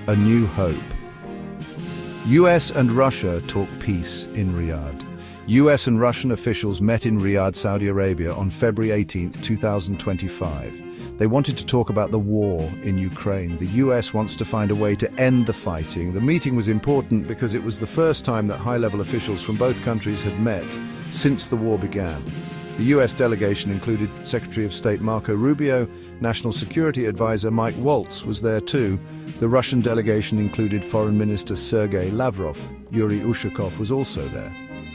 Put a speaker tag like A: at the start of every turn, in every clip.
A: A new hope. US and Russia talk peace in Riyadh. US and Russian officials met in Riyadh, Saudi Arabia on February 18, 2025. They wanted to talk about the war in Ukraine. The US wants to find a way to end the fighting. The meeting was important because it was the first time that high-level officials from both countries had met since the war began. The US delegation included Secretary of State Marco Rubio, National Security Advisor Mike Waltz was there too. The Russian delegation included Foreign Minister Sergei Lavrov. Yuri Ushakov was also there.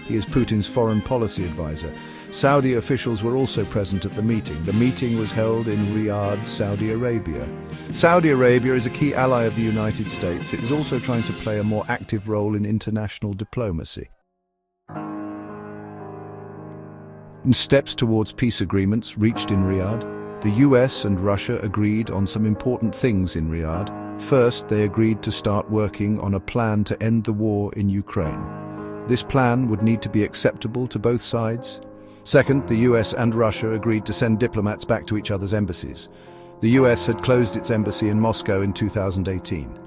A: He is Putin's foreign policy advisor. Saudi officials were also present at the meeting. The meeting was held in Riyadh, Saudi Arabia. Saudi Arabia is a key ally of the United States. It is also trying to play a more active role in international diplomacy. In steps towards peace agreements reached in Riyadh, the US and Russia agreed on some important things in Riyadh. First, they agreed to start working on a plan to end the war in Ukraine. This plan would need to be acceptable to both sides. Second, the US and Russia agreed to send diplomats back to each other's embassies. The US had closed its embassy in Moscow in 2018.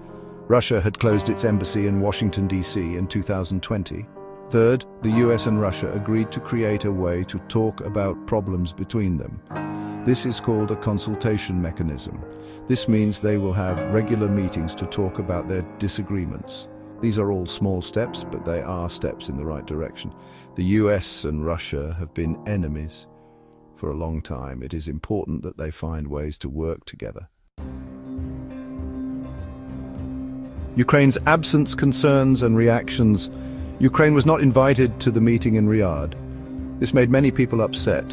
A: Russia had closed its embassy in Washington, D.C. in 2020. Third, the US and Russia agreed to create a way to talk about problems between them. This is called a consultation mechanism. This means they will have regular meetings to talk about their disagreements. These are all small steps, but they are steps in the right direction. The US and Russia have been enemies for a long time. It is important that they find ways to work together. Ukraine's absence, concerns and reactions. Ukraine was not invited to the meeting in Riyadh. This made many people upset.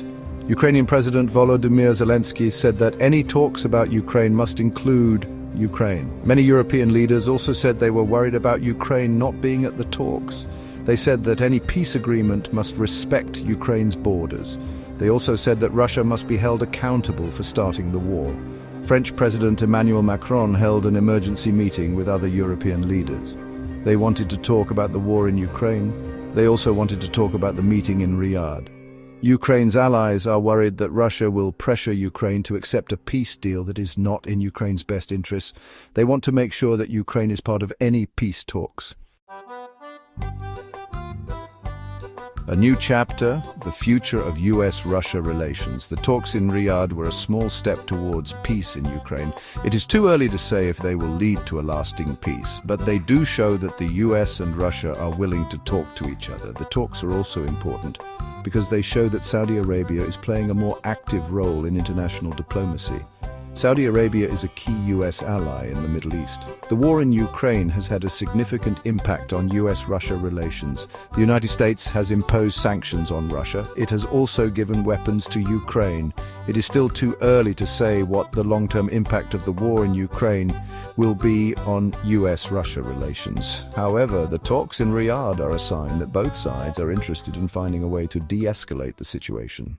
A: Ukrainian President Volodymyr Zelensky said that any talks about Ukraine must include Ukraine. Many European leaders also said they were worried about Ukraine not being at the talks. They said that any peace agreement must respect Ukraine's borders. They also said that Russia must be held accountable for starting the war. French President Emmanuel Macron held an emergency meeting with other European leaders. They wanted to talk about the war in Ukraine. They also wanted to talk about the meeting in Riyadh. Ukraine's allies are worried that Russia will pressure Ukraine to accept a peace deal that is not in Ukraine's best interests. They want to make sure that Ukraine is part of any peace talks. A new chapter, the future of US-Russia relations. The talks in Riyadh were a small step towards peace in Ukraine. It is too early to say if they will lead to a lasting peace, but they do show that the US and Russia are willing to talk to each other. The talks are also important because they show that Saudi Arabia is playing a more active role in international diplomacy. Saudi Arabia is a key US ally in the Middle East. The war in Ukraine has had a significant impact on US-Russia relations. The United States has imposed sanctions on Russia. It has also given weapons to Ukraine. It is still too early to say what the long-term impact of the war in Ukraine will be on US-Russia relations. However, the talks in Riyadh are a sign that both sides are interested in finding a way to de-escalate the situation.